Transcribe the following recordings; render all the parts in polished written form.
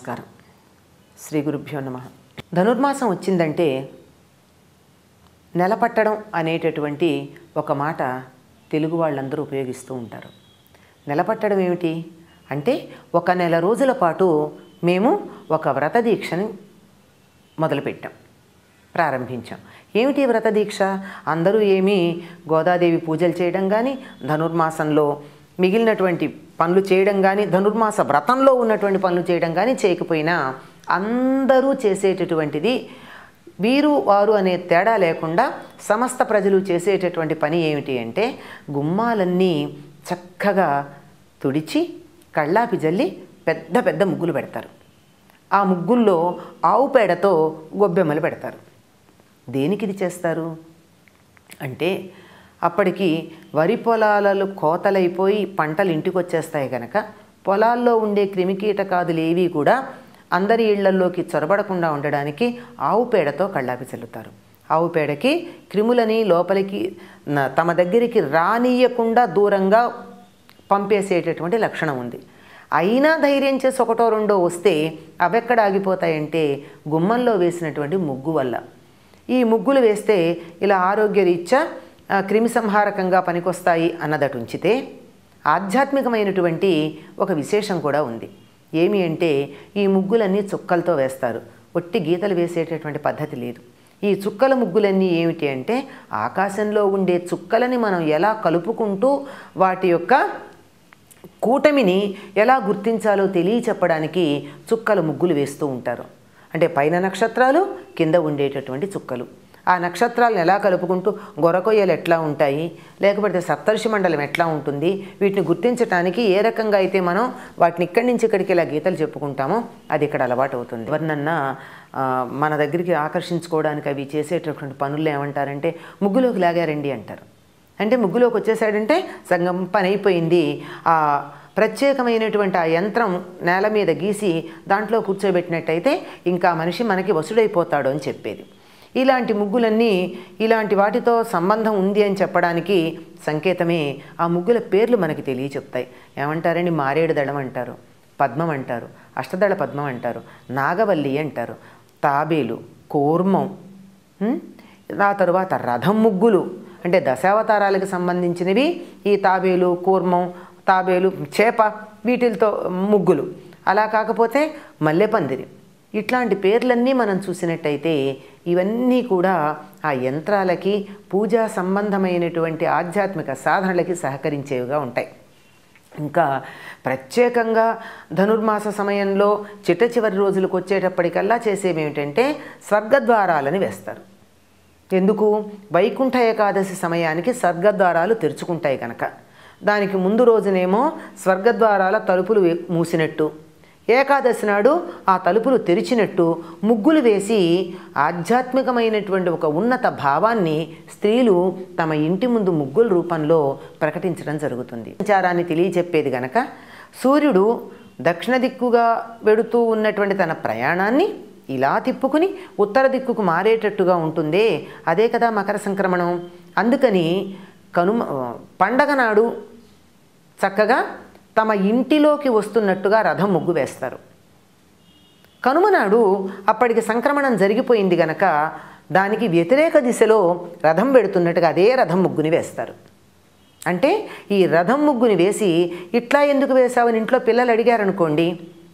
నమస్కారం. శ్రీ గురుభ్యో నమః. ధనుర్మాసం వచ్చిందంటే నెలపట్టడం అనేటటువంటి ఒక మాట తెలుగు వాళ్ళందరూ ఉపయోగిస్తూ ఉంటారు. నెలపట్టడం ఏమిటి అంటే ఒక నెల రోజుల పాటు మేము ఒక వ్రత దీక్షని మొదలుపెట్టాం, ప్రారంభించాం. ఏమిటి వ్రత దీక్ష? అందరూ ఏమీ గోదాదేవి పూజలు చేయడం కానీ, ధనుర్మాసంలో మిగిలినటువంటి పనులు చేయడం కానీ, ధనుర్మాస వ్రతంలో ఉన్నటువంటి పనులు చేయడం కానీ చేయకపోయినా అందరూ చేసేటటువంటిది, వీరు వారు అనే తేడా లేకుండా సమస్త ప్రజలు చేసేటటువంటి పని ఏమిటి అంటే గుమ్మాలన్నీ చక్కగా తుడిచి కళ్ళాపి జల్లి పెద్ద పెద్ద ముగ్గులు పెడతారు. ఆ ముగ్గుల్లో ఆవు పేడతో గొబ్బెమ్మలు పెడతారు. దేనికి ఇది చేస్తారు అంటే అప్పటికి వరి పొలాలలో కోతలైపోయి పంటలు ఇంటికి వచ్చేస్తాయి కనుక పొలాల్లో ఉండే క్రిమికీటకాదులు ఏవి కూడా అందరి ఇళ్లల్లోకి చొరబడకుండా ఉండడానికి ఆవు పేడతో కళ్ళాపి చల్లుతారు. ఆవు పేడకి క్రిములని లోపలికి తమ దగ్గరికి రానియకుండా దూరంగా పంపేసేటటువంటి లక్షణం ఉంది. అయినా ధైర్యం చేసి ఒకటో రెండో వస్తే అవెక్కడ ఆగిపోతాయంటే గుమ్మంలో వేసినటువంటి ముగ్గు వల్ల. ఈ ముగ్గులు వేస్తే ఇలా ఆరోగ్యరీత్యా క్రిమిసంహారకంగా పనికొస్తాయి అన్నదటు ఉంచితే ఆధ్యాత్మికమైనటువంటి ఒక విశేషం కూడా ఉంది. ఏమి అంటే ఈ ముగ్గులన్నీ చుక్కలతో వేస్తారు, ఒట్టి గీతలు వేసేటటువంటి పద్ధతి లేదు. ఈ చుక్కల ముగ్గులన్నీ ఏమిటి అంటే ఆకాశంలో ఉండే చుక్కలని మనం ఎలా కలుపుకుంటూ వాటి యొక్క కూటమిని ఎలా గుర్తించాలో తెలియచెప్పడానికి చుక్కల ముగ్గులు వేస్తూ ఉంటారు. అంటే పైన నక్షత్రాలు, కింద ఉండేటటువంటి చుక్కలు. ఆ నక్షత్రాలను ఎలా కలుపుకుంటూ గొరకొయ్యలు ఎట్లా ఉంటాయి, లేకపోతే సప్తర్షి మండలం ఎట్లా ఉంటుంది, వీటిని గుర్తించడానికి ఏ రకంగా అయితే మనం వాటిని ఇక్కడి నుంచి ఇక్కడికి ఇలా గీతలు చెప్పుకుంటామో అది ఇక్కడ అలవాటు అవుతుంది. ఎవరినన్నా మన దగ్గరికి ఆకర్షించుకోవడానికి అవి చేసేటటువంటి పనుల్లో ఏమంటారంటే ముగ్గులోకి లాగారండి అంటారు. అంటే ముగ్గులోకి వచ్చేసాడంటే సగం పని అయిపోయింది. ఆ ప్రత్యేకమైనటువంటి ఆ యంత్రం నేల మీద గీసి దాంట్లో కూర్చోబెట్టినట్టయితే ఇంకా మనిషి మనకి వసుడైపోతాడు అని చెప్పేది. ఇలాంటి ముగ్గులన్నీ ఇలాంటి వాటితో సంబంధం ఉంది అని చెప్పడానికి సంకేతమే ఆ ముగ్గుల పేర్లు మనకి తెలియచెప్తాయి. ఏమంటారండి? మారేడు దళం అంటారు, పద్మం అంటారు, అష్టదళ పద్మం అంటారు, నాగవల్లి అంటారు, తాబేలు, కూర్మం, ఆ తరువాత రథం ముగ్గులు. అంటే దశావతారాలకు సంబంధించినవి ఈ తాబేలు, కూర్మం, తాబేలు, చేప, వీటితో ముగ్గులు. అలా కాకపోతే మల్లెపందిరి. ఇట్లాంటి పేర్లన్నీ మనం చూసినట్టయితే ఇవన్నీ కూడా ఆ యంత్రాలకి పూజా సంబంధమైనటువంటి ఆధ్యాత్మిక సాధనలకి సహకరించేవిగా ఉంటాయి. ఇంకా ప్రత్యేకంగా ధనుర్మాస సమయంలో చిట్ట చివరి రోజులకు వచ్చేటప్పటికల్లా చేసేవి ఏమిటంటే స్వర్గద్వారాలని వేస్తారు. ఎందుకు? వైకుంఠ ఏకాదశి సమయానికి స్వర్గద్వారాలు తెరుచుకుంటాయి కనుక. దానికి ముందు రోజునేమో స్వర్గద్వారాల తలుపులు మూసినట్టు, ఏకాదశి నాడు ఆ తలుపులు తెరిచినట్టు ముగ్గులు వేసి ఆధ్యాత్మికమైనటువంటి ఒక ఉన్నత భావాన్ని స్త్రీలు తమ ఇంటి ముందు ముగ్గుల రూపంలో ప్రకటించడం జరుగుతుంది. సంచారాన్ని తెలియచెప్పేది గనక సూర్యుడు దక్షిణ దిక్కుగా వెడుతూ ఉన్నటువంటి తన ప్రయాణాన్ని ఇలా తిప్పుకుని ఉత్తర దిక్కుకు మారేటట్టుగా ఉంటుందే, అదే కదా మకర సంక్రమణం. అందుకని పండగ నాడు చక్కగా తమ ఇంటిలోకి వస్తున్నట్టుగా రథం ముగ్గు వేస్తారు. కనుమ నాడు అప్పటికి సంక్రమణం జరిగిపోయింది గనక దానికి వ్యతిరేక దిశలో రథం పెడుతున్నట్టుగా అదే రథం ముగ్గుని వేస్తారు. అంటే ఈ రథం ముగ్గుని వేసి ఇట్లా ఎందుకు వేసావని ఇంట్లో పిల్లలు అడిగారనుకోండి,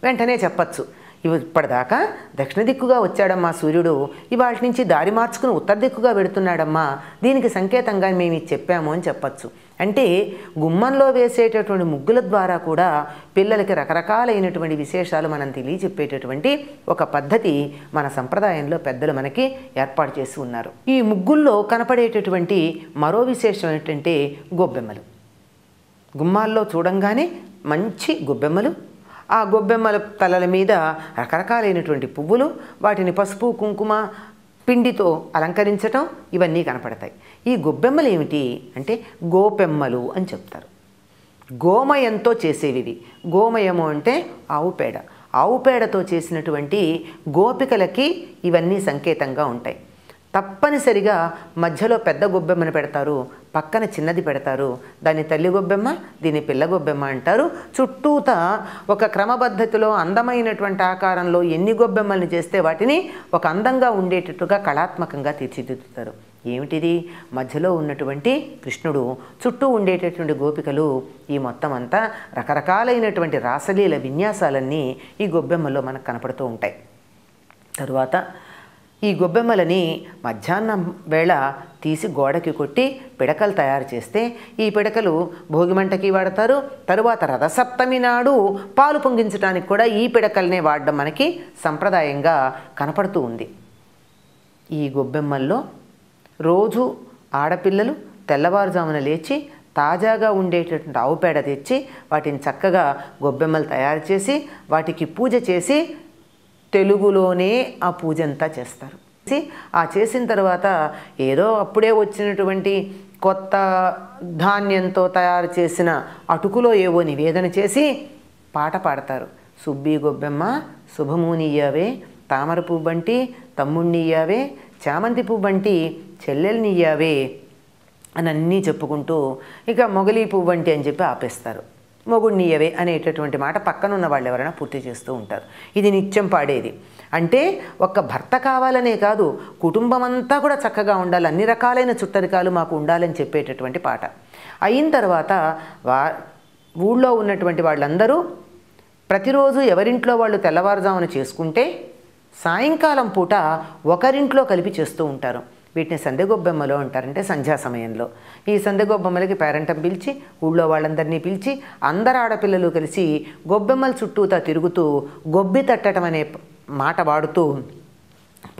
వెంటనే చెప్పచ్చు, ఇప్పటిదాకా దక్షిణ దిక్కుగా వచ్చాడమ్మా సూర్యుడు, ఇవాటి నుంచి దారి మార్చుకుని ఉత్తర దిక్కుగా వెడుతున్నాడమ్మా, దీనికి సంకేతంగా మేము ఇది చెప్పాము అని చెప్పచ్చు. అంటే గుమ్మంలో వేసేటటువంటి ముగ్గుల ద్వారా కూడా పిల్లలకి రకరకాలైనటువంటి విశేషాలు మనం తెలియచెప్పేటటువంటి ఒక పద్ధతి మన సంప్రదాయంలో పెద్దలు మనకి ఏర్పాటు చేసి ఉన్నారు. ఈ ముగ్గుల్లో కనపడేటటువంటి మరో విశేషం ఏంటంటే గొబ్బెమ్మలు. గుమ్మాల్లో చూడంగానే మంచి గొబ్బెమ్మలు, ఆ గొబ్బెమ్మల తలల మీద రకరకాలైనటువంటి పువ్వులు, వాటిని పసుపు కుంకుమ పిండితో అలంకరించటం, ఇవన్నీ కనపడతాయి. ఈ గొబ్బెమ్మలు ఏమిటి అంటే గోపెమ్మలు అని చెప్తారు. గోమయంతో చేసేవి. గోమయము అంటే ఆవు పేడ. ఆవు పేడతో చేసినటువంటి గోపికలకి ఇవన్నీ సంకేతంగా ఉంటాయి. తప్పనిసరిగా మధ్యలో పెద్ద గొబ్బెమ్మను పెడతారు, పక్కన చిన్నది పెడతారు. దాన్ని తల్లి గొబ్బెమ్మ, దీన్ని పిల్ల గొబ్బెమ్మ అంటారు. చుట్టూత ఒక క్రమపద్ధతిలో అందమైనటువంటి ఆకారంలో ఎన్ని గొబ్బెమ్మల్ని చేస్తే వాటిని ఒక అందంగా ఉండేటట్టుగా కళాత్మకంగా తీర్చిదిద్దుతారు. ఏమిటిది? మధ్యలో ఉన్నటువంటి కృష్ణుడు, చుట్టూ ఉండేటటువంటి గోపికలు, ఈ మొత్తం అంతా రకరకాలైనటువంటి రాసలీల విన్యాసాలన్నీ ఈ గొబ్బెమ్మలో మనకు కనపడుతూ ఉంటాయి. తరువాత ఈ గొబ్బెమ్మలని మధ్యాహ్నం వేళ తీసి గోడకి కొట్టి పిడకలు తయారు చేస్తే ఈ పిడకలు భోగిమంటకి వాడతారు. తరువాత రథసప్తమి నాడు పాలు పొంగించడానికి కూడా ఈ పిడకలనే వాడడం మనకి సంప్రదాయంగా కనపడుతూ ఉంది. ఈ గొబ్బెమ్మల్లో రోజు ఆడపిల్లలు తెల్లవారుజామున లేచి తాజాగా ఉండేటటువంటి ఆవు పేడ తెచ్చి వాటిని చక్కగా గొబ్బెమ్మలు తయారు చేసి వాటికి పూజ చేసి తెలుగులోనే ఆ పూజ అంతా చేస్తారు. ఆ చేసిన తర్వాత ఏదో అప్పుడే వచ్చినటువంటి కొత్త ధాన్యంతో తయారు చేసిన అటుకులో ఏవో నివేదన చేసి పాట పాడతారు. సుబ్బి గొబ్బెమ్మ శుభమూనియ్యావే, తామర పువ్వంటి తమ్ముణ్ణియ్యావే, చామంతి పువ్వంటి చెల్లెల్నియ్యావే అని అన్నీ చెప్పుకుంటూ ఇక మొగలి పువ్వంటి అని చెప్పి ఆపేస్తారు. మొగుణ్ణియవే అనేటటువంటి మాట పక్కనున్న వాళ్ళు ఎవరైనా పూర్తి చేస్తూ ఉంటారు. ఇది నిత్యం పాడేది. అంటే ఒక్క భర్త కావాలనే కాదు, కుటుంబం అంతా కూడా చక్కగా ఉండాలి, అన్ని రకాలైన చుట్టరికాలు మాకు ఉండాలని చెప్పేటటువంటి పాట. అయిన తర్వాత ఊళ్ళో ఉన్నటువంటి వాళ్ళందరూ ప్రతిరోజు ఎవరింట్లో వాళ్ళు తెల్లవారుజామున చేసుకుంటే సాయంకాలం పూట ఒకరింట్లో కలిపి చేస్తూ ఉంటారు. వీటిని సందెగొబ్బెమ్మలు అంటారంటే సంధ్యా సమయంలో. ఈ సందెగొబ్బెమ్మలకి పేరంటం పిలిచి ఊళ్ళో వాళ్ళందరినీ పిలిచి అందరు ఆడపిల్లలు కలిసి గొబ్బెమ్మల చుట్టూతా తిరుగుతూ గొబ్బి తట్టడం అనే మాట వాడుతూ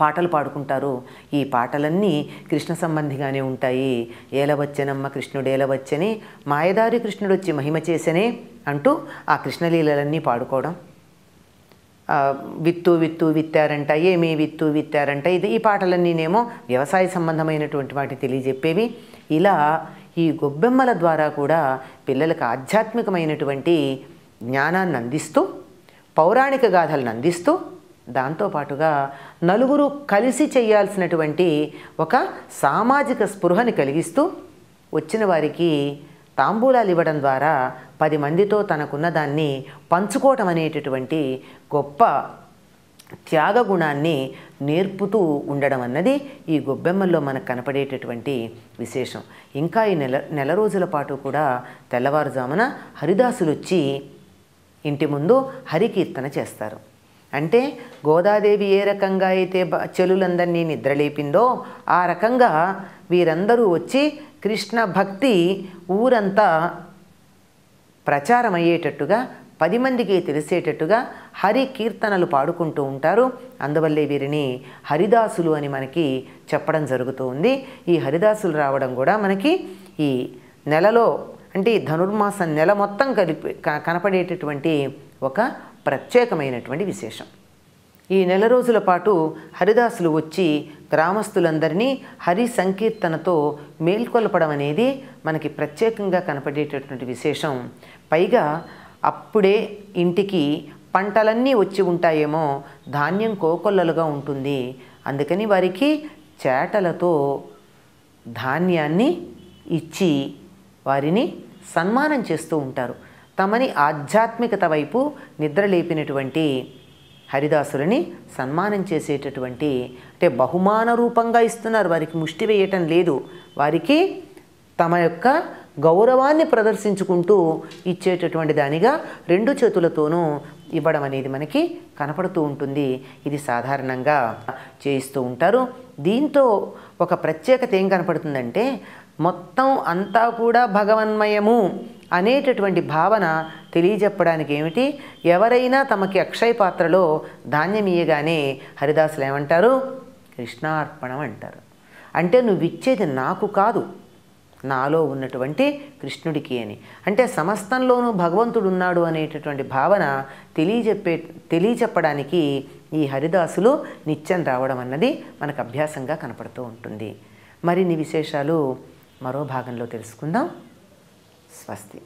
పాటలు పాడుకుంటారు. ఈ పాటలన్నీ కృష్ణ సంబంధిగానే ఉంటాయి. ఏలవచ్చనమ్మ కృష్ణుడు ఏలవచ్చని, మాయదారి కృష్ణుడు వచ్చి మహిమ చేసనే అంటూ ఆ కృష్ణలీలలన్నీ పాడుకోవడం. విత్తు విత్తు విత్తారంట, ఏమీ విత్తు విత్తారంట, ఈ పాటలన్నీనేమో వ్యవసాయ సంబంధమైనటువంటి వాటి తెలియజెప్పేవి. ఇలా ఈ గొబ్బెమ్మల ద్వారా కూడా పిల్లలకు ఆధ్యాత్మికమైనటువంటి జ్ఞానాన్ని అందిస్తూ, పౌరాణిక గాథలను అందిస్తూ, దాంతోపాటుగా నలుగురు కలిసి చేయాల్సినటువంటి ఒక సామాజిక స్పృహని కలిగిస్తూ వచ్చిన వారికి తాంబూలాలు ఇవ్వడం ద్వారా 10 మందితో తనకున్న దాన్ని పంచుకోవటం అనేటటువంటి గొప్ప త్యాగగుణాన్ని నేర్పుతూ ఉండడం అన్నది ఈ గొబ్బెమ్మల్లో మనకు కనపడేటటువంటి విశేషం. ఇంకా ఈ నెల రోజుల పాటు కూడా తెల్లవారుజామున హరిదాసులు వచ్చి ఇంటి ముందు హరికీర్తన చేస్తారు. అంటే గోదాదేవి ఏ రకంగా అయితే చెలులందరినీ నిద్రలేపిందో ఆ రకంగా వీరందరూ వచ్చి కృష్ణ భక్తి ఊరంతా ప్రచారం అయ్యేటట్టుగా 10 మందికి తెలిసేటట్టుగా హరి కీర్తనలు పాడుకుంటూ ఉంటారు. అందువల్లే వీరిని హరిదాసులు అని మనకి చెప్పడం జరుగుతూ ఉంది. ఈ హరిదాసులు రావడం కూడా మనకి ఈ నెలలో అంటే ఈ ధనుర్మాసం నెల మొత్తం కలిపి కనపడేటటువంటి ఒక ప్రత్యేకమైనటువంటి విశేషం. ఈ నెల రోజుల పాటు హరిదాసులు వచ్చి గ్రామస్తులందరినీ హరి సంకీర్తనతో మేల్కొల్పడం అనేది మనకి ప్రత్యేకంగా కనపడేటటువంటి విశేషం. పైగా అప్పుడే ఇంటికి పంటలన్నీ వచ్చి ఉంటాయేమో, ధాన్యం కోకొల్లలుగా ఉంటుంది. అందుకని వారికి చేటలతో ధాన్యాన్ని ఇచ్చి వారిని సన్మానం చేస్తూ ఉంటారు. తమని ఆధ్యాత్మికత వైపు నిద్రలేపినటువంటి హరిదాసులని సన్మానం చేసేటటువంటి అంటే బహుమాన రూపంగా ఇస్తున్నారు. వారికి ముష్టి వేయటం లేదు, వారికి తమ యొక్క గౌరవాన్ని ప్రదర్శించుకుంటూ ఇచ్చేటటువంటి దానిగా 2 చేతులతోనూ ఇవ్వడం అనేది మనకి కనపడుతూ ఉంటుంది. ఇది సాధారణంగా చేయిస్తూ ఉంటారు. దీంతో ఒక ప్రత్యేకత ఏం కనపడుతుందంటే మొత్తం అంతా కూడా భగవన్మయము అనేటటువంటి భావన తెలియజెప్పడానికి ఏమిటి, ఎవరైనా తమకి అక్షయ పాత్రలో ధాన్యం ఇయ్యగానే హరిదాసులు ఏమంటారు, కృష్ణార్పణం అంటారు. అంటే నువ్వు ఇచ్చేది నాకు కాదు, నాలో ఉన్నటువంటి కృష్ణుడికి అని. అంటే సమస్తంలోనూ భగవంతుడు ఉన్నాడు అనేటటువంటి భావన తెలియచెప్పడానికి ఈ హరిదాసులు నిత్యం రావడం అన్నది మనకు అభ్యాసంగా కనపడుతూ ఉంటుంది. మరిన్ని విశేషాలు మరో భాగంలో తెలుసుకుందాం. స్వస్తి.